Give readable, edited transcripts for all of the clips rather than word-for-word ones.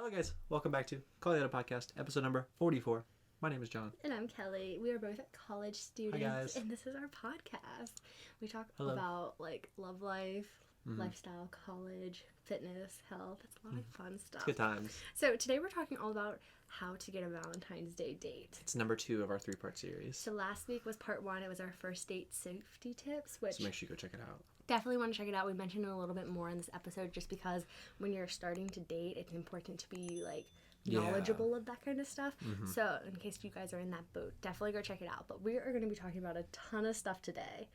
Hello guys, welcome back to Callyalater Podcast, episode number 44. My name is John. And I'm Kelly. We are both college students. Hi guys. And this is our podcast. We talk Hello. about like love life, lifestyle, college, fitness, health. It's a lot of fun stuff. It's good times. So today we're talking all about how to get a Valentine's Day date. It's number 2 of our 3-part series. So last week was part 1. It was our first date safety tips, which So make sure you go check it out. definitely want to check it out. We mentioned it a little bit more in this episode just because when you're starting to date, it's important to be like knowledgeable of that kind of stuff. So in case you guys are in that boat, definitely go check it out. But we are going to be talking about a ton of stuff today.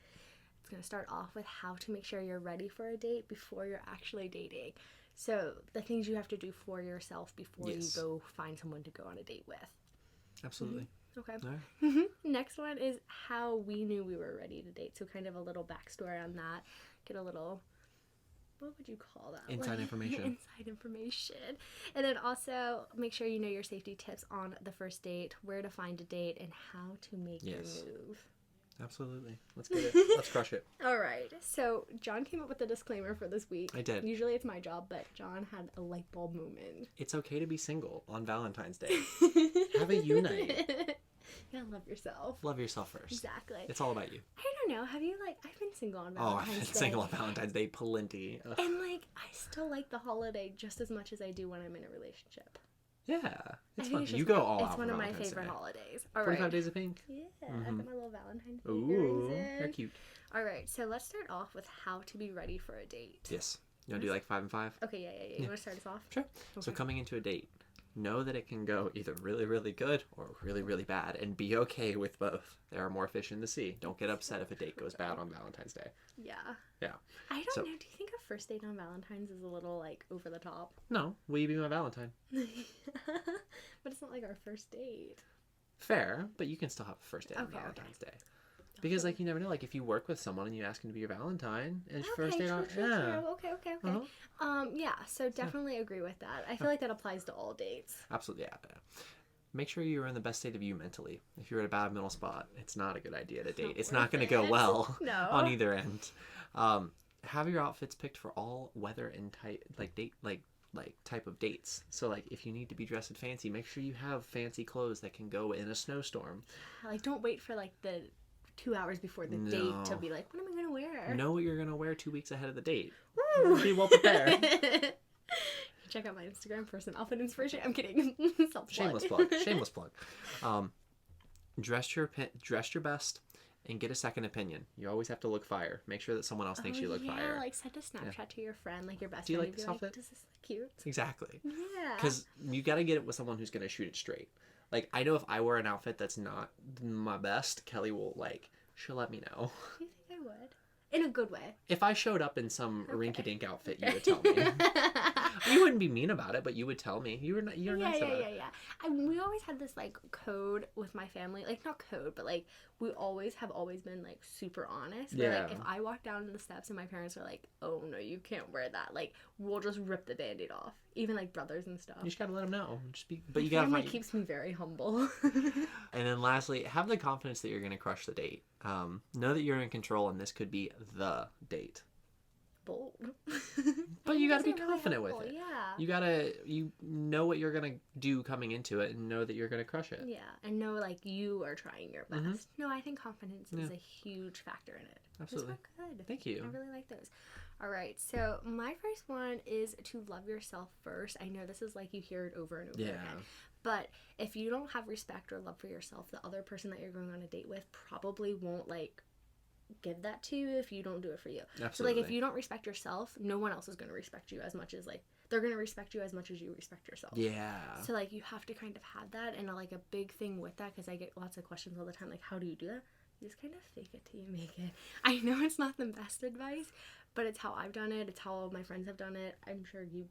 It's going to start off with how to make sure you're ready for a date before you're actually dating. So the things you have to do for yourself before you go find someone to go on a date with. Absolutely. Okay. All right. Next one is how we knew we were ready to date. So kind of a little backstory on that. Get a little, what would you call that? Inside information. Inside information. And then also make sure you know your safety tips on the first date, where to find a date, and how to make your move. Absolutely. Let's get it. Let's crush it. All right. So John came up with a disclaimer for this week. I did. Usually it's my job, but John had a light bulb moment. It's okay to be single on Valentine's Day. Have a unite. You gotta love yourself. Love yourself first. Exactly. It's all about you. I don't know. Have you I've been single on Oh, Valentine's I've Day. been single on Valentine's Day plenty. Ugh. And I still like the holiday just as much as I do when I'm in a relationship. Yeah. It's fun. It's You go all out. It's one of my Valentine's favorite Day. holidays. All 45 right. Days of Pink. Yeah, I got my little Valentine's Day Ooh, earrings in. they're cute. All right, so let's start off with how to be ready for a date. Yes. You want to do like 5 and 5? Okay, yeah. You want to start us off? Sure. So coming into a date, know that it can go either really, really good or really, really bad, and be okay with both. There are more fish in the sea. Don't get upset if a date goes bad on Valentine's Day. Yeah. Yeah. I don't know. Do you think a first date on Valentine's is a little over the top? No. Will you be my Valentine? But it's not like our first date. Fair, but you can still have a first date on Okay, Valentine's Day. Because you never know. If you work with someone and you ask them to be your Valentine, and it's first date on, True. Okay. Yeah. So definitely agree with that. I feel like that applies to all dates. Absolutely, yeah. Make sure you're in the best state of you mentally. If you're at a bad mental spot, it's not a good idea to date. It's not going to go well on either end. Have your outfits picked for all weather and type of dates. So if you need to be dressed fancy, make sure you have fancy clothes that can go in a snowstorm. Don't wait for the 2 hours before the date to be like, what am I going to wear? Know what you're going to wear 2 weeks ahead of the date. Woo! Be well prepared. Check out my Instagram for some outfit inspiration. I'm kidding. Shameless plug. Dress your best and get a second opinion. You always have to look fire. Make sure that someone else thinks you look fire. Send a Snapchat to your friend, your best friend. Do you like this outfit? Does this look cute? Exactly. Yeah. Because you got to get it with someone who's going to shoot it straight. I know if I wear an outfit that's not my best, Kelly will she'll let me know. Do you think I would? In a good way. If I showed up in some rinky-dink outfit, you would tell me. You wouldn't be mean about it, but you would tell me. You're nice about it. Yeah. We always had this code with my family. Not code, but we always been super honest. Where, if I walk down the steps and my parents are like, "Oh no, you can't wear that," we'll just rip the Band-Aid off. Even brothers and stuff. You just gotta let them know. You gotta. Family keeps me very humble. And then lastly, have the confidence that you're gonna crush the date. Know that you're in control, and this could be the date. Bold. But you gotta be confident with it. Yeah. You know what you're gonna do coming into it, and know that you're gonna crush it. Yeah, and know you are trying your best. No, I think confidence is a huge factor in it. Absolutely. Those were good. Thank you. I really like those. All right, so my first one is to love yourself first. I know this is you hear it over and over again. But if you don't have respect or love for yourself, the other person that you're going on a date with probably won't give that to you if you don't do it for you. Absolutely. So if you don't respect yourself, no one else is going to respect you as much as they're going to respect you as much as you respect yourself. Yeah. So you have to kind of have that, and a big thing with that, because I get lots of questions all the time how do you do that? You just kind of fake it till you make it. I know it's not the best advice, but it's how I've done it. It's how all my friends have done it. I'm sure you.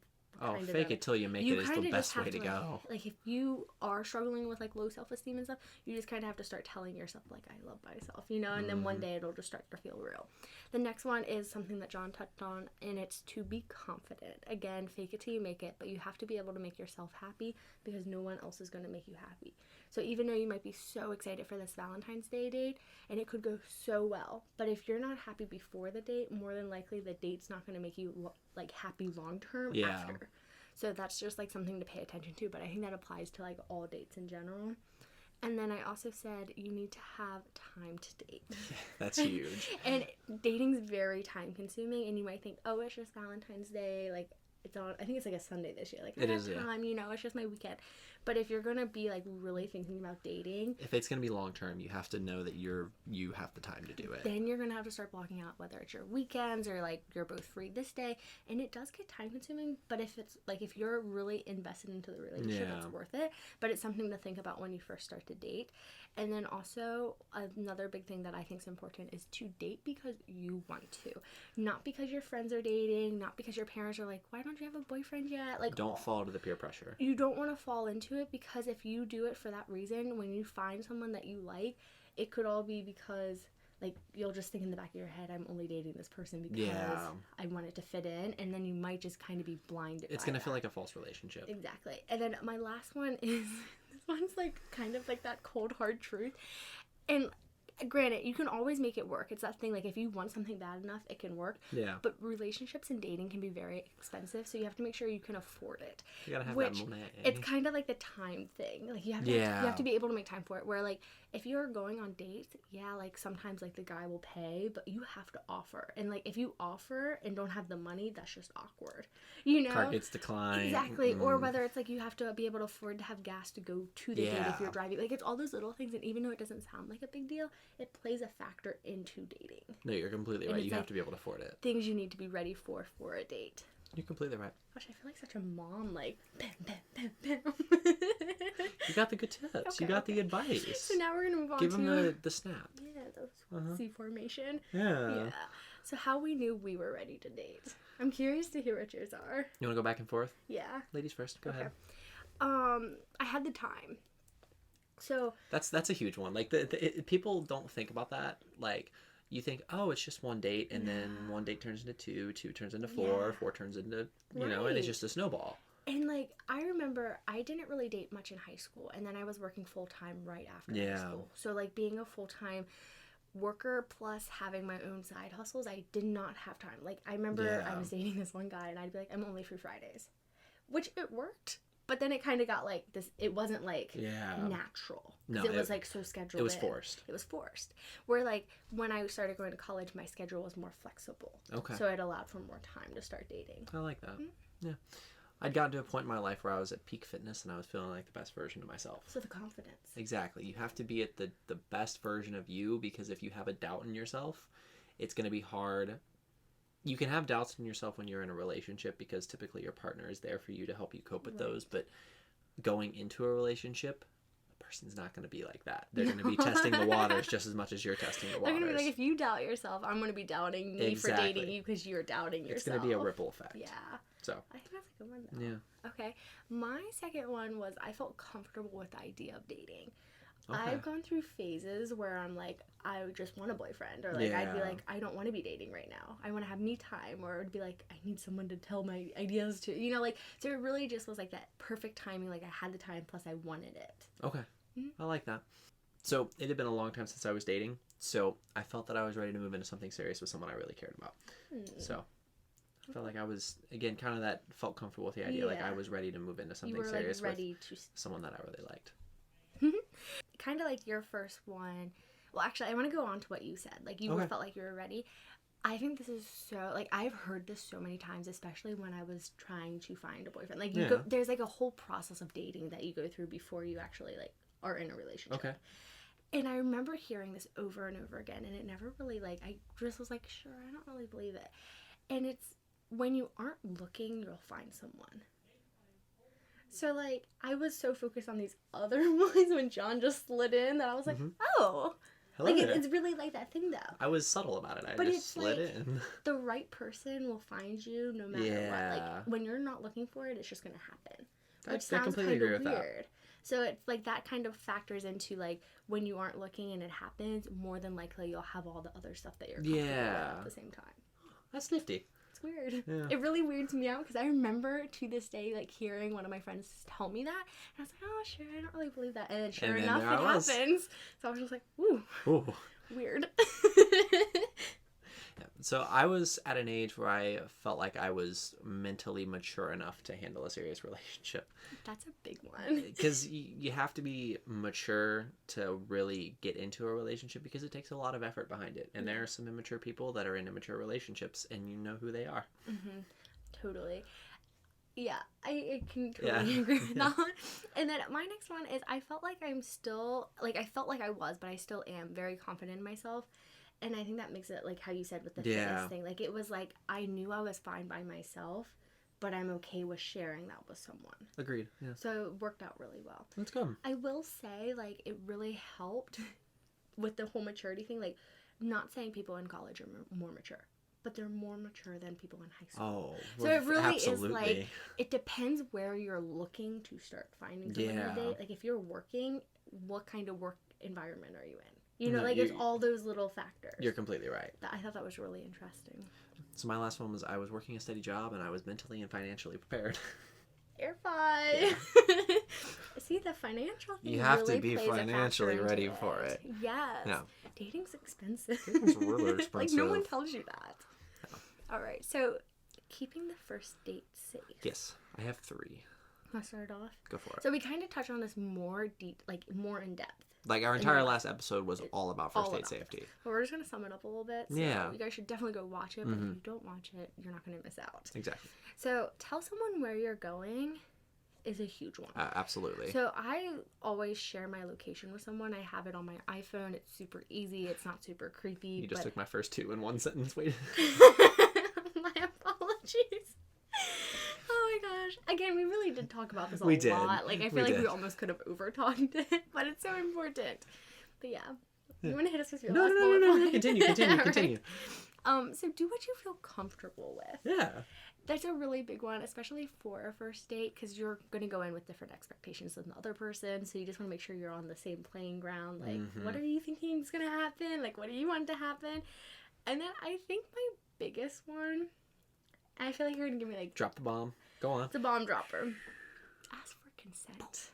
Fake it till you make it is the best way to go. If you are struggling with low self-esteem and stuff, you just kind of have to start telling yourself I love myself, and then one day it'll just start to feel real. The next one is something that John touched on, and it's to be confident. Again, fake it till you make it, but you have to be able to make yourself happy because no one else is going to make you happy. So even though you might be so excited for this Valentine's Day date, and it could go so well, but if you're not happy before the date, more than likely the date's not going to make you happy long term after. So that's just like something to pay attention to, but I think that applies to like all dates in general. And then I also said you need to have time to date. That's huge. And dating's very time consuming, and you might think, oh, it's just Valentine's Day, like it's on, I think it's like a Sunday this year, like I have time, you know, it's just my weekend. But if you're gonna be like really thinking about dating, if it's gonna be long term, you have to know that you have the time to do it. Then you're gonna have to start blocking out whether it's your weekends or like you're both free this day, and it does get time consuming. But if it's like if you're really invested into the relationship, it's worth it. But it's something to think about when you first start to date. And then also another big thing that I think is important is to date because you want to, not because your friends are dating, not because your parents are like, why don't you have a boyfriend yet? Like, don't fall to the peer pressure. You don't want to fall into it, because if you do it for that reason, when you find someone that you like, it could all be because like you'll just think in the back of your head, I'm only dating this person because I want it to fit in, and then you might just kind of be blinded. It's gonna feel like a false relationship. Exactly. And then my last one is this one's like kind of like that cold hard truth, and granted, you can always make it work. It's that thing, like, if you want something bad enough, it can work. Yeah. But relationships and dating can be very expensive, so you have to make sure you can afford it. You gotta have that money. It's kind of like the time thing. Like, you have to be able to make time for it. Where, like, if you're going on dates, like, sometimes, like, the guy will pay, but you have to offer. And, like, if you offer and don't have the money, that's just awkward. You know? Card gets declined. Exactly. Or whether it's, like, you have to be able to afford to have gas to go to the date if you're driving. Like, it's all those little things, and even though it doesn't sound like a big deal, it plays a factor into dating. No, you're completely right. You have to be able to afford it. Things you need to be ready for a date. You're completely right. Gosh, I feel like such a mom, like, bam, bam, bam, bam. You got the good tips. Okay, you got the advice. So now we're going to move on to... Give them the snap. Yeah, the C formation. Yeah. So how we knew we were ready to date. I'm curious to hear what yours are. You want to go back and forth? Yeah. Ladies first. Go ahead. I had the time. So that's a huge one. Like people don't think about that. Like, you think, oh, it's just one date, and then one date turns into two turns into four turns into you know, and it's just a snowball. And like, I remember I didn't really date much in high school, and then I was working full time right after high school. So like, being a full time worker plus having my own side hustles, I did not have time. Like, I remember I was dating this one guy, and I'd be like, I'm only free Fridays, which it worked. But then it kind of got like this, it wasn't like natural. No, it was like so scheduled. It was forced. It was forced. Where like when I started going to college, my schedule was more flexible. Okay. So it allowed for more time to start dating. I like that. Mm-hmm. Yeah. I'd gotten to a point in my life where I was at peak fitness and I was feeling like the best version of myself. So the confidence. Exactly. You have to be at the best version of you, because if you have a doubt in yourself, it's going to be hard. You can have doubts in yourself when you're in a relationship, because typically your partner is there for you to help you cope with those. But going into a relationship, the person's not going to be like that. They're going to be testing the waters just as much as you're testing the waters. They're going to be like, if you doubt yourself, I'm going to be doubting me for dating you because you're doubting yourself. It's going to be a ripple effect. Yeah. So I think that's a good one, though. Yeah. Okay. My second one was I felt comfortable with the idea of dating. Okay. I've gone through phases where I'm like, I just want a boyfriend, or like I'd be like, I don't want to be dating right now. I want to have me time, or it'd be like, I need someone to tell my ideas to, you know, like, so it really just was like that perfect timing. Like, I had the time, plus I wanted it. Okay. Mm-hmm. I like that. So it had been a long time since I was dating, so I felt that I was ready to move into something serious with someone I really cared about. So I felt like I was, again, kind of that, felt comfortable with the idea. Like, I was ready to move into something serious with someone that I really liked. Kind of like your first one. Well, actually, I want to go on to what you said. Like, you felt like you were ready. I think this is so, like, I've heard this so many times, especially when I was trying to find a boyfriend. Like, there's, like, a whole process of dating that you go through before you actually, like, are in a relationship. Okay. And I remember hearing this over and over again, and it never really, like, I just was like, sure, I don't really believe it. And it's, when you aren't looking, you'll find someone. So, like, I was so focused on these other ones when John just slid in that I was like, oh. Hello like, it's really like that thing, though. I was subtle about it. I just slid in. The right person will find you no matter what. Like, when you're not looking for it, it's just going to happen. Which sounds kind of weird. That. So, it's like that kind of factors into, like, when you aren't looking and it happens, more than likely you'll have all the other stuff that you're comfortable with at the same time. That's nifty. It's weird. Yeah. It really weirds me out, because I remember to this day, like, hearing one of my friends tell me that, and I was like, oh, sure, I don't really believe that. And then sure enough, it happens. So I was just like, ooh. Weird. So I was at an age where I felt like I was mentally mature enough to handle a serious relationship. That's a big one. Because you have to be mature to really get into a relationship because it takes a lot of effort behind it. And there are some immature people that are in immature relationships and you know who they are. Mm-hmm. Totally. Yeah, I can totally agree with that one. And then my next one is I felt like I'm still, like I felt like I was, but I still am very confident in myself. And I think that makes it like how you said with the fitness thing. Like it was like I knew I was fine by myself, but I'm okay with sharing that with someone. Agreed. Yeah. So it worked out really well. That's good. I will say like it really helped with the whole maturity thing. Like not saying people in college are more mature, but they're more mature than people in high school. Oh, so it really is like, it depends where you're looking to start finding someone to date. Like if you're working, what kind of work environment are you in? You know, like it's all those little factors. You're completely right. I thought that was really interesting. So my last one was I was working a steady job and I was mentally and financially prepared. Air five. Yeah. See, the financial thing. You have really to be financially ready for it. Yes. Yeah. Dating's expensive. Dating's really expensive. Like no one tells you that. No. All right. So, keeping the first date safe. Yes, I have 3. Want to start off? Go for it. So we kind of touched on this more more in depth. Like our entire last episode was all about first date safety. But we're just going to sum it up a little bit. So you guys should definitely go watch it. But if you don't watch it, you're not going to miss out. Exactly. So tell someone where you're going is a huge one. Absolutely. So I always share my location with someone. I have it on my iPhone. It's super easy. It's not super creepy. You just took my first 2 in one sentence. Wait. My apologies. Oh my gosh. Again, we really did talk about this a lot. Like, I feel like we almost could have over-talked it, but it's so important. But yeah. You want to hit us with your last bullet point? No. Continue. So do what you feel comfortable with. Yeah. That's a really big one, especially for a first date, because you're going to go in with different expectations than the other person, so you just want to make sure you're on the same playing ground. Like, what are you thinking is going to happen? Like, what do you want to happen? And then I think my biggest one, I feel like you're going to give me, like... Drop the bomb. Go on. It's a bomb dropper. Ask for consent.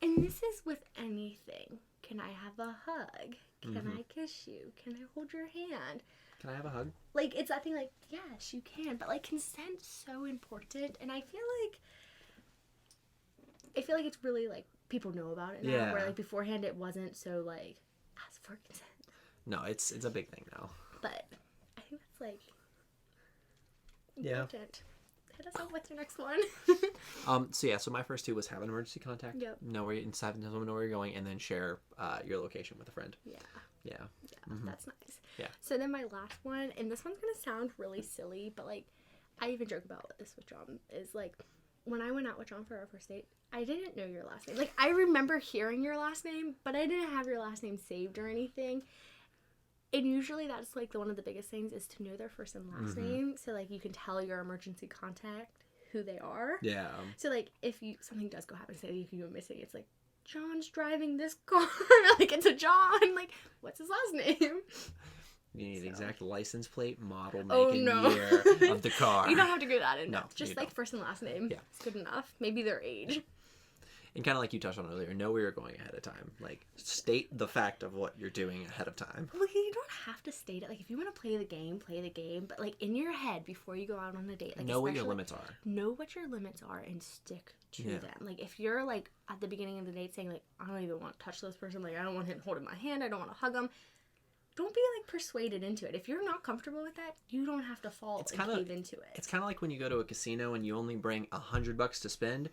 And this is with anything. Can I have a hug? Can I kiss you? Can I hold your hand? Can I have a hug? Like, it's that thing like, yes, you can. But, like, consent's so important. And I feel like it's really, like, people know about it now. Yeah. Where, like, beforehand it wasn't so, like, ask for consent. No, it's a big thing now. But I think that's, like, important. Hit us up with your next one. So my first 2 was have an emergency contact. Yep. Know where you're going, and then share your location with a friend. Yeah, that's nice. Yeah. So then my last one, and this one's gonna sound really silly, but like I even joke about this with John, is like when I went out with John for our first date, I didn't know your last name. Like I remember hearing your last name, but I didn't have your last name saved or anything. And usually that's like one of the biggest things is to know their first and last name, so like you can tell your emergency contact who they are. Yeah. So like if something does go happen, say if you go missing, it's like John's driving this car. Like it's a John. Like what's his last name? You need exact license plate, model, make, and year of the car. You don't have to go that in depth. Just like first and last name. Yeah. It's good enough. Maybe their age. And kind of like you touched on earlier, know where you're going ahead of time. Like, state the fact of what you're doing ahead of time. Well, you don't have to state it. Like, if you want to play the game, play the game. But, like, in your head, before you go out on a date. Like, know what your limits are. Know what your limits are and stick to them. Like, if you're, like, at the beginning of the date saying, like, I don't even want to touch this person. Like, I don't want him holding my hand. I don't want to hug him. Don't be, like, persuaded into it. If you're not comfortable with that, you don't have to fall and cave into it. It's kind of like when you go to a casino and you only bring $100 to spend.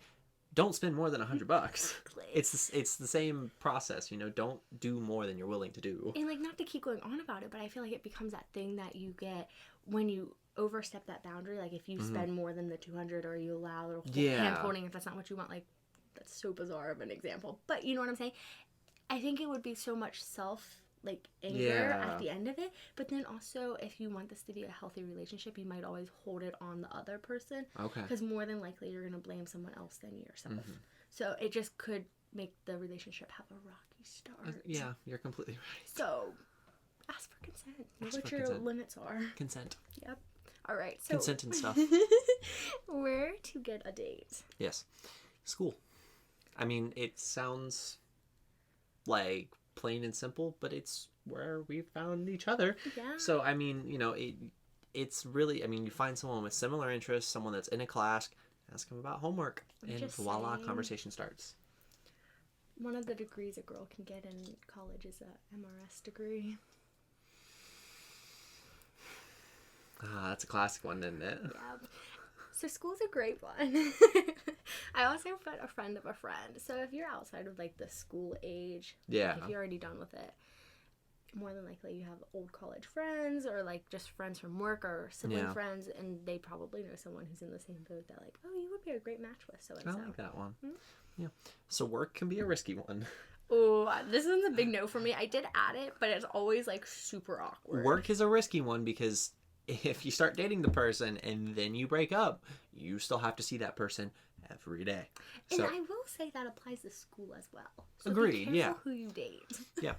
Don't spend more than $100. Exactly. It's the same process, you know. Don't do more than you're willing to do. And like, not to keep going on about it, but I feel like it becomes that thing that you get when you overstep that boundary. Like if you spend more than the $200, or you allow hand holding if that's not what you want. Like that's so bizarre of an example, but you know what I'm saying. I think it would be so much anger at the end of it, but then also if you want this to be a healthy relationship, you might always hold it on the other person. Okay. Because more than likely you're going to blame someone else than yourself. So it just could make the relationship have a rocky start. Yeah, you're completely right. So ask for consent. Know what your limits are. Consent. Yep. All right. So consent and stuff. Where to get a date? Yes. School. I mean, it sounds like plain and simple, but it's where we found each other. Yeah. So, I mean, you know, it's really, I mean, you find someone with similar interests, someone that's in a class, ask them about homework, and voila, conversation starts. One of the degrees a girl can get in college is a MRS degree. That's a classic one, isn't it? Yeah. So school's a great one. I also put a friend of a friend. So if you're outside of like the school age, yeah, like if you're already done with it, more than likely you have old college friends or like just friends from work or sibling friends, and they probably know someone who's in the same boat that like, oh, you would be a great match with so and so. I like that one. Mm-hmm. Yeah. So work can be a risky one. Oh, this one's a big no for me. I did add it, but it's always like super awkward. Work is a risky one because if you start dating the person and then you break up, you still have to see that person every day. And I will say that applies to school as well. So agreed, be careful who you date. Yeah.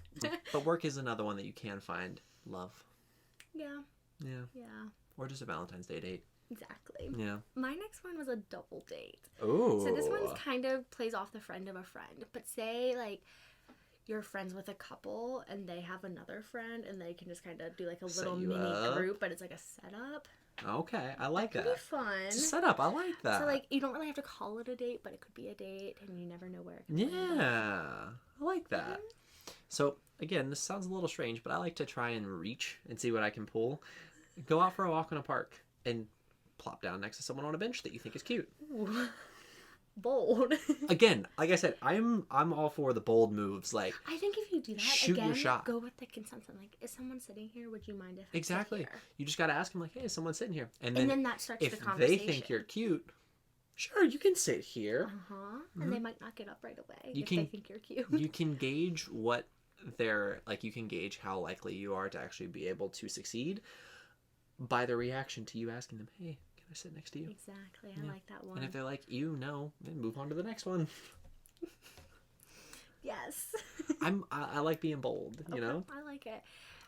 But work is another one that you can find love. Yeah. Yeah. Yeah. Or just a Valentine's Day date. Exactly. Yeah. My next one was a double date. Oh. So this one's kind of plays off the friend of a friend. But say, like, you're friends with a couple and they have another friend and they can just kind of do, like, a little mini group, but it's like a setup. Okay, I like that. That could be fun. It's a setup, I like that. So, like, you don't really have to call it a date, but it could be a date and you never know where it could end up. Yeah, I like that. Mm-hmm. So, again, this sounds a little strange, but I like to try and reach and see what I can pull. Go out for a walk in a park and plop down next to someone on a bench that you think is cute. Ooh. Bold. Again, like I said, I'm all for the bold moves. Like, I think if you do that, shoot your shot. Go with the consensus. Like, is someone sitting here? Would you mind if I exactly? sit here? You just gotta ask them, like, hey, is someone sitting here? And then that starts the conversation. If they think you're cute, sure, you can sit here. Mm-hmm. And they might not get up right away if they think you're cute. You can gauge what they're like. You can gauge how likely you are to actually be able to succeed by the reaction to you asking them, hey, can I sit next to you? Exactly. I like that one. And if they're like, no, then move on to the next one. Yes. I like being bold, you know? I like it.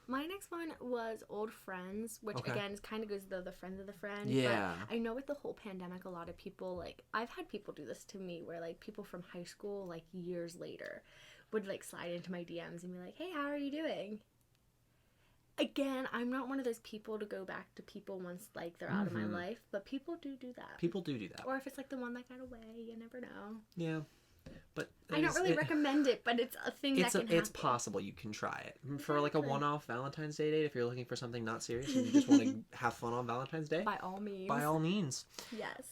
My next one was old friends, which again kind of goes the friends of the friend. Yeah. But I know with the whole pandemic, a lot of people, like, I've had people do this to me where, like, people from high school, like, years later would, like, slide into my DMs and be like, hey, how are you doing? Again, I'm not one of those people to go back to people once, like, they're out of my life, but people do that. People do that. Or if it's, like, the one that got away, you never know. Yeah. But I don't really recommend it, but it's a thing that can happen. It's possible you can try it. For, like, a one-off Valentine's Day date, if you're looking for something not serious and you just want to have fun on Valentine's Day. By all means. By all means. Yes.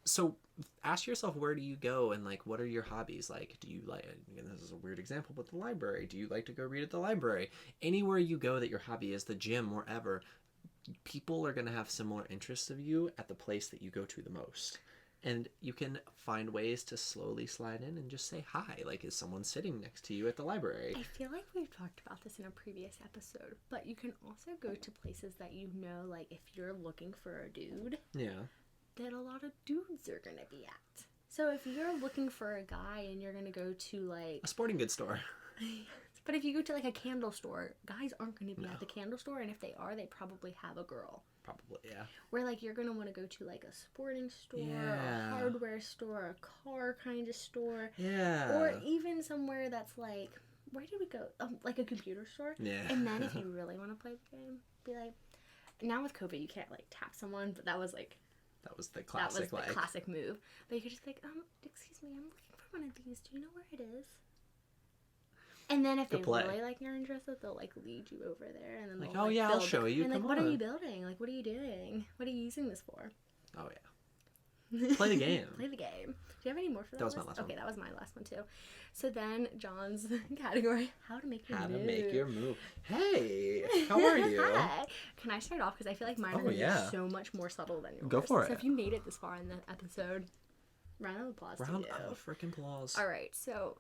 So ask yourself, where do you go and, like, what are your hobbies? Like, do you like, again, this is a weird example, but the library. Do you like to go read at the library? Anywhere you go that your hobby is, the gym, wherever, people are going to have similar interests of you at the place that you go to the most. And you can find ways to slowly slide in and just say hi. Like, is someone sitting next to you at the library? I feel like we've talked about this in a previous episode, but you can also go to places that you know, like, if you're looking for a dude. Yeah. That a lot of dudes are going to be at. So if you're looking for a guy and you're going to go to, like... a sporting goods store. But if you go to, like, a candle store, guys aren't going to be at the candle store, and if they are, they probably have a girl. Probably, yeah. Where, like, you're going to want to go to, like, a sporting store, a hardware store, a car kind of store. Yeah. Or even somewhere that's, like... Where did we go? Like a computer store? Yeah. And then if you really want to play the game, be like... Now with COVID, you can't, like, tap someone, but that was, like... That was the classic, classic move. But you could just be like, excuse me, I'm looking for one of these. Do you know where it is? And then if they really, like, you're interested, they'll, like, lead you over there. And then like, they'll, I'll show you. And, Come like, on. what are you building? Like, what are you doing? What are you using this for? Oh, yeah. Play the game. Play the game. Do you have any more for that? That was my last one. Okay, that was my last one, too. So then, John's category, how to make your move. How to make your move. Hey, how are you? Hi. Can I start off? Because I feel like mine are going to be so much more subtle than yours. Go for it. So if you made it this far in the episode, round of applause to you. Round of freaking applause. All right, so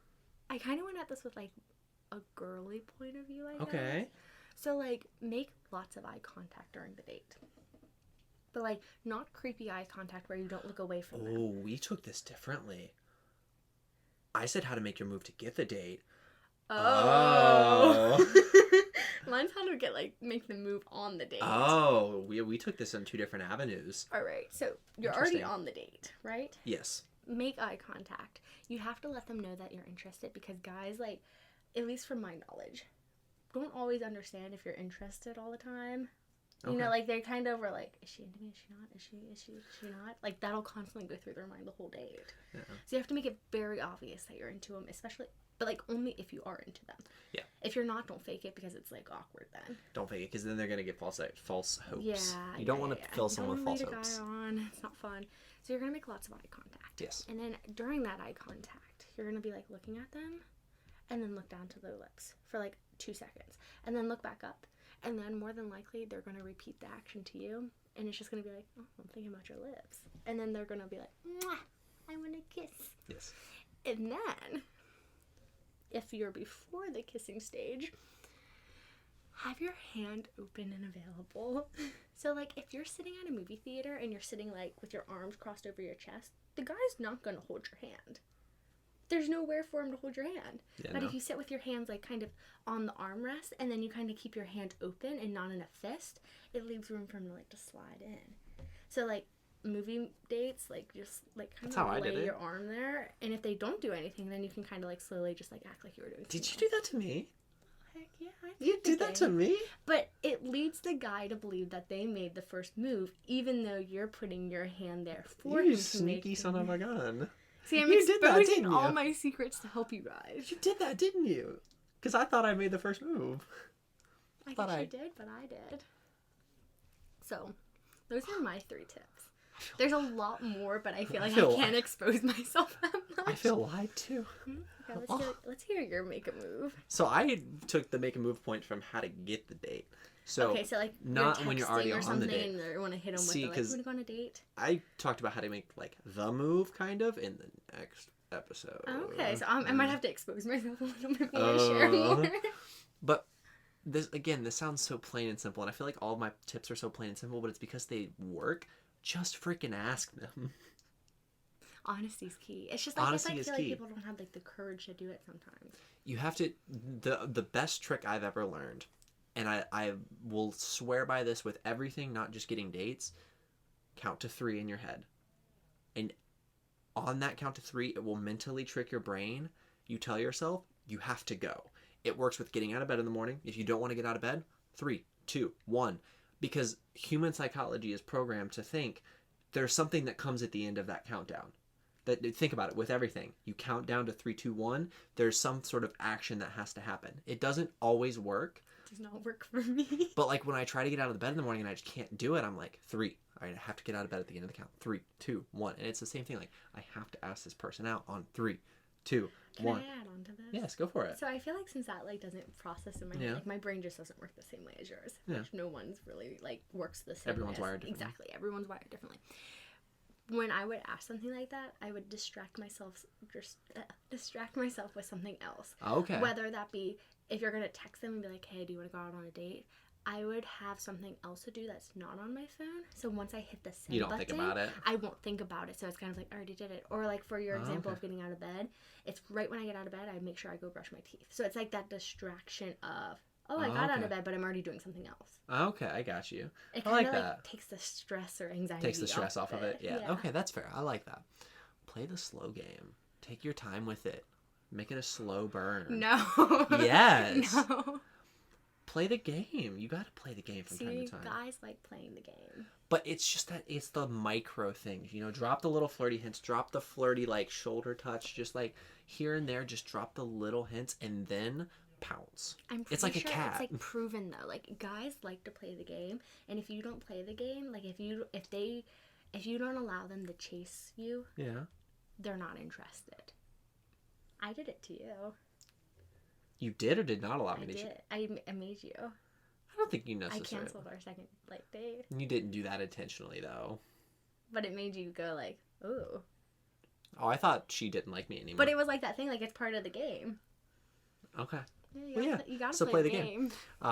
I kind of went at this with, like, a girly point of view, I guess. Okay. So, like, make lots of eye contact during the date. But, like, not creepy eye contact where you don't look away from them. Oh, we took this differently. I said how to make your move to get the date. Oh. Mine's how to make the move on the date. Oh, we took this in two different avenues. All right, so you're already on the date, right? Yes. Make eye contact. You have to let them know that you're interested because guys, like, at least from my knowledge, don't always understand if you're interested all the time. You Okay. know, like, they kind of were like, is she into me? Is she not? Is she not? Like, that'll constantly go through their mind the whole date. Yeah. So you have to make it very obvious that you're into them, especially, but, like, only if you are into them. Yeah. If you're not, don't fake it because it's, like, awkward then. Don't fake it because then they're going to get false hopes. Yeah. You don't want to fill someone with false You don't hopes. want to lead a guy on. It's not fun. So you're going to make lots of eye contact. Yes. And then during that eye contact, you're going to be, like, looking at them and then look down to their lips for, like, 2 seconds. And then look back up. And then more than likely, they're going to repeat the action to you. And it's just going to be like, oh, I'm thinking about your lips. And then they're going to be like, mwah, I want to kiss. Yes. And then, if you're before the kissing stage, have your hand open and available. So, like, if you're sitting at a movie theater and you're sitting, like, with your arms crossed over your chest, the guy's not going to hold your hand. There's nowhere for him to hold your hand. Yeah, but no. if you sit with your hands, like, kind of on the armrest and then you kind of keep your hand open and not in a fist, it leaves room for him to, like, to slide in. So, like, movie dates, like, just, like, kind of lay your arm there. And if they don't do anything, then you can kind of, like, slowly just, like, act like you were doing something. Did you do that to me? Heck yeah, I You did that to me? But it leads the guy to believe that they made the first move, even though you're putting your hand there for him to make. You sneaky son of a gun. See, I'm You did that, exposing didn't you? all my secrets to help you guys. You did that, didn't you? Because I thought I made the first move. I guess you did, but I did. So, those are my 3 tips. There's a lot more, but I feel like I can't expose myself that much. I feel lied to. Okay, let's hear your make a move. So I took the make a move point from how to get the date. So okay, so like not when you're already or on the date. And you want to hit them See, with the, like, want to go on a date? I talked about how to make like the move kind of in the next episode. Okay, so I might have to expose myself a little bit more, share more. But this sounds so plain and simple, and I feel like all of my tips are so plain and simple, but it's because they work. Just freaking ask them. Honesty's key. It's just like Honesty I is feel key. like people don't have like the courage to do it sometimes. You have to. The best trick I've ever learned, and I will swear by this with everything, not just getting dates. Count to 3 in your head, and on that count to 3, it will mentally trick your brain. You tell yourself you have to go. It works with getting out of bed in the morning. If you don't want to get out of bed, 3, 2, 1. Because human psychology is programmed to think there's something that comes at the end of that countdown. Think about it with everything. You count down to 3, 2, 1. There's some sort of action that has to happen. It doesn't always work. It does not work for me. But like when I try to get out of the bed in the morning and I just can't do it, I'm like 3. All right, I have to get out of bed at the end of the count. 3, 2, 1. And it's the same thing. Like I have to ask this person out on 3, 2, 1. Can I add on to this? Yes, go for it. So I feel like since that like doesn't process in my head, like my brain just doesn't work the same way as yours. Yeah. Which no one's really like works the same. Everyone's wired differently. Exactly, everyone's wired differently. When I would ask something like that, I would distract myself with something else. Okay. Whether that be if you're gonna text them and be like, "Hey, do you want to go out on a date?" I would have something else to do that's not on my phone. So once I hit the send You don't button, think about it. I won't think about it. So it's kind of like, I already did it. Or like for your example of getting out of bed, it's right when I get out of bed, I make sure I go brush my teeth. So it's like that distraction of, I got out of bed, but I'm already doing something else. Okay, I got you. It I kind like of that. takes the stress or anxiety Takes the stress off of it. Yeah. Okay, that's fair. I like that. Play the slow game. Take your time with it. Make it a slow burn. No. Yes. No. Play the game. You got to play the game from time to time. Guys like playing the game. But it's just that it's the micro things. You know, drop the little flirty hints. Drop the flirty, like, shoulder touch. Just, like, here and there. Just drop the little hints and then pounce. It's like a cat. It's, like, proven, though. Like, guys like to play the game. And if you don't play the game, like, if you don't allow them to chase you, Yeah. they're not interested. I did it to you. You did or did not allow me to? I did. I made you. I don't think you necessarily. I canceled our second date. You didn't do that intentionally, though. But it made you go like, ooh. Oh, I thought she didn't like me anymore. But it was like that thing, like it's part of the game. Okay. Yeah, you gotta so play the game.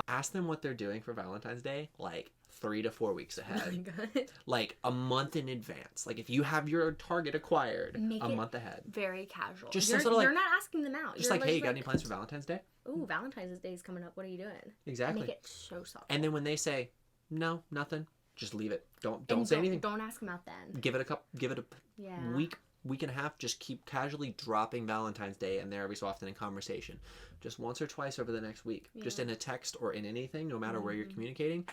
Ask them what they're doing for Valentine's Day, like 3 to 4 weeks ahead. Oh my God. Like a month in advance. Like if you have your target acquired Make a it month ahead. Very casual. Just you're, sort of like, you're not asking them out. Just you're like, hey, you got any plans for Valentine's Day? Ooh, Valentine's Day is coming up. What are you doing? Exactly. Make it so soft. And then when they say, no, nothing, just leave it. Don't say anything. Don't ask them out then. Give it a week week and a half, just keep casually dropping Valentine's Day in there every so often in conversation. Just once or twice over the next week. Yeah. Just in a text or in anything, no matter where you're communicating.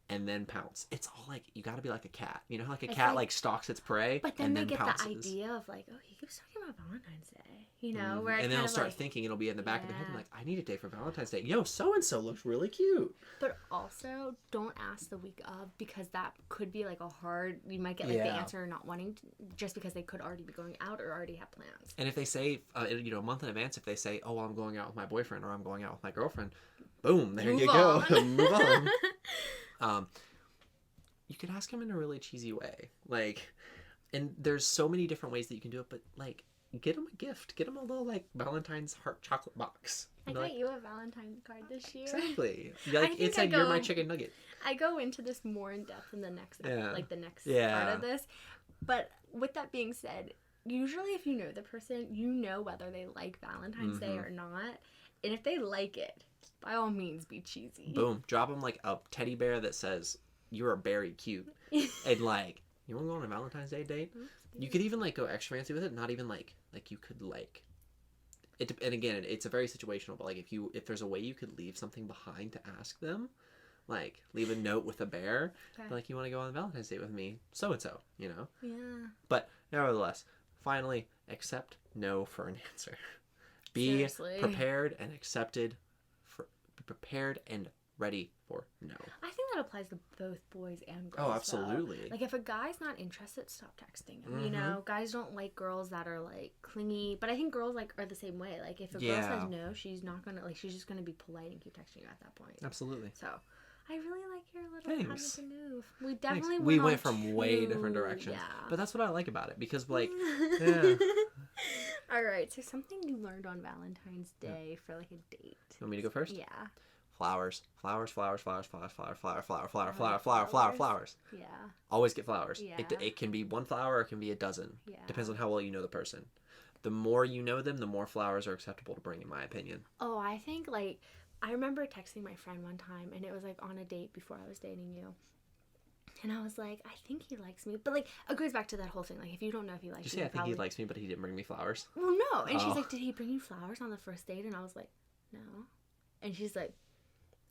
And then pounce. It's all like, you gotta be like a cat. You know how like a cat like stalks its prey but then and they then get pounces. The idea of like, oh, he keeps talking about Valentine's Day. You know, where and then they'll start thinking, it'll be in the back of their head, like, I need a day for Valentine's Day. Yo, so-and-so looks really cute. But also, don't ask the week of, because that could be like a hard, you might get like the answer not wanting to, just because they could already be going out or already have plans. And if they say, you know, a month in advance, if they say, oh, I'm going out with my boyfriend or I'm going out with my girlfriend, boom, there you go. Move on. You could ask them in a really cheesy way. Like, and there's so many different ways that you can do it, but like, get them a gift. Get them a little like Valentine's heart chocolate box. I got you a Valentine card this year. Exactly. Like, it's like, you're my chicken nugget. I go into this more in depth in the next like the next part of this. But with that being said, usually if you know the person, you know whether they like Valentine's Day or not. And if they like it, by all means, be cheesy. Boom. Drop them like a teddy bear that says, you're very cute. And like, you want to go on a Valentine's Day date? You could even like go extra fancy with it. Not even like you could like it. And again, it's a very situational. But like if there's a way you could leave something behind to ask them, like leave a note with a bear, like, you want to go on Valentine's Day with me, so and so, you know. Yeah. But nevertheless, finally, accept no for an answer. Be prepared and accepted. Be prepared and ready for no. I think that applies to both boys and girls. Oh, absolutely. Though. Like, if a guy's not interested, stop texting him. You know, guys don't like girls that are like clingy, but I think girls like are the same way. Like, if a girl says no, she's not gonna she's just gonna be polite and keep texting you at that point. Absolutely. So, I really like your little positive move. We definitely went from way different directions. Yeah. But that's what I like about it, because like, All right, so something you learned on Valentine's Day for like a date. You want me to go first? Yeah. Flowers. Yeah. Always get flowers. Yeah. It can be one flower or it can be a dozen. Yeah. Depends on how well you know the person. The more you know them, the more flowers are acceptable to bring, in my opinion. Oh, I think like, I remember texting my friend one time, and it was like on a date before I was dating you. And I was like, I think he likes me. But like, it goes back to that whole thing. Like, if you don't know if he likes you, I think he likes me, but he didn't bring me flowers. Well, no. And she's like, did he bring you flowers on the first date? And I was like, no. And she's like,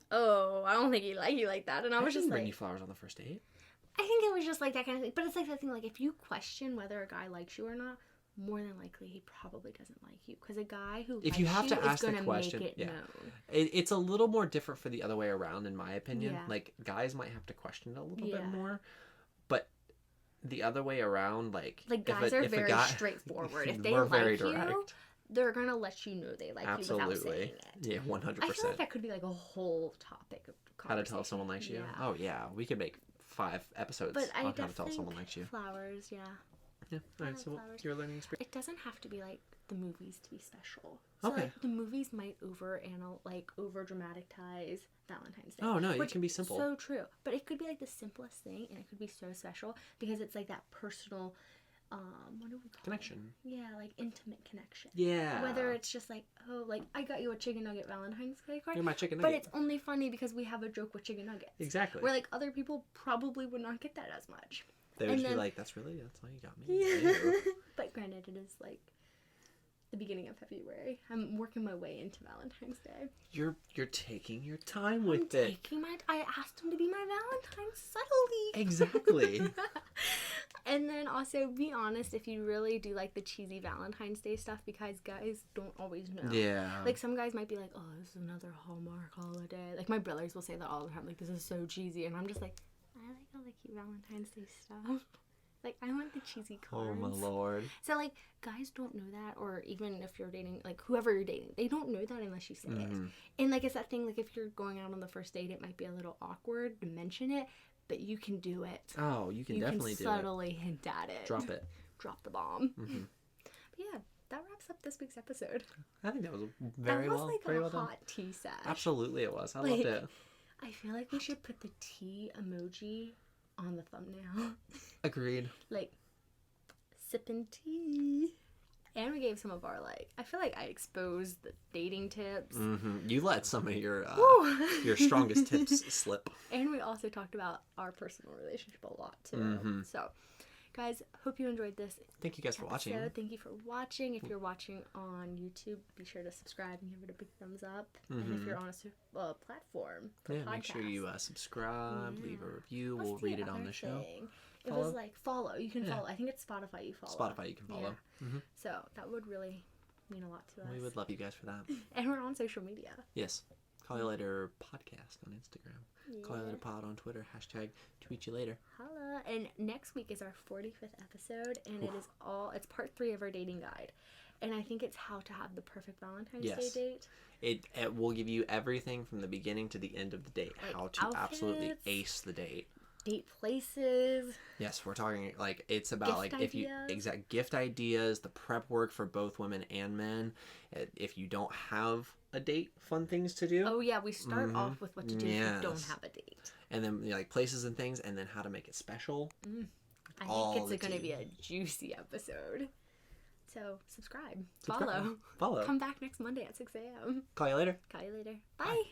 oh, I don't think he liked you like that. And I was just like, bring you flowers on the first date? I think it was just like that kind of thing. But it's like that thing, like, if you question whether a guy likes you or not, more than likely he probably doesn't like you, because a guy who if likes you have you to ask is going the to question, make it known. It's a little more different for the other way around, in my opinion. Yeah. Like, guys might have to question it a little bit more, but the other way around, like guys are very straightforward. If they like you, they're gonna let you know they like you without saying it. Yeah, 100%. I feel like that could be like a whole topic of conversation. How to tell if someone likes you? Yeah. Oh yeah, we could make 5 episodes on how to tell if someone likes you. Flowers, yeah. Yeah. All right. So your learning experience. It doesn't have to be like the movies to be special. So, like, the movies might over dramatize Valentine's Day. Oh no, it can be simple. So true, but it could be like the simplest thing, and it could be so special because it's like that personal. What do we call connection? Yeah, like intimate connection. Yeah. Whether it's just like, oh, like I got you a chicken nugget Valentine's Day card. You're my chicken nugget. But it's only funny because we have a joke with chicken nuggets. Exactly. Where like other people probably would not get that as much. They would just be like, that's why you got me. Yeah. But granted, it is like the beginning of February. I'm working my way into Valentine's Day. You're taking your time with it. I asked him to be my Valentine subtly. Exactly. And then also be honest if you really do like the cheesy Valentine's Day stuff, because guys don't always know. Yeah. Like some guys might be like, oh, this is another Hallmark holiday. Like my brothers will say that all the time. Like, this is so cheesy. And I'm just like, I like all the cute Valentine's Day stuff. Like, I want the cheesy cards. Oh, my Lord. So, like, guys don't know that, or even if you're dating, like, whoever you're dating, they don't know that unless you say it. And, like, it's that thing, like, if you're going out on the first date, it might be a little awkward to mention it, but you can do it. Oh, you can definitely do it. You can subtly hint at it. Drop it. Drop the bomb. But, yeah, that wraps up this week's episode. I think that was very well done. That was like a hot tea sesh. Absolutely it was. I loved it. I feel like we should put the tea emoji on the thumbnail. Agreed. Like, sipping tea. And we gave some of our, like, I feel like I exposed the dating tips. You let some of your strongest tips slip. And we also talked about our personal relationship a lot, too. So, Guys, hope you enjoyed this. Thank you guys for watching. Thank you for watching. If you're watching on YouTube, be sure to subscribe and give it a big thumbs up. And if you're on a platform for podcast, make sure you subscribe, leave a review. We'll read it on the show. It was like follow. You can follow. I think it's Spotify you follow. Spotify you can follow. Yeah. So that would really mean a lot to us. We would love you guys for that. And we're on social media. Yes. callyalater podcast on Instagram. callyalater pod on Twitter. #tweetyoulater. Holla. And next week is our 45th episode, and it's part 3 of our dating guide. And I think it's how to have the perfect Valentine's Day date. It will give you everything from the beginning to the end of the date. Like how to absolutely ace the date. Date places. Yes, we're talking like it's about gift like ideas. exact gift ideas, the prep work for both women and men. If you don't have a date, fun things to do. Oh yeah, we start off with what to do if you don't have a date. And then like places and things, and then how to make it special. I think it's going to be a juicy episode. So subscribe. Follow. Follow. Come back next Monday at 6 a.m. Call you later. Call you later. Bye.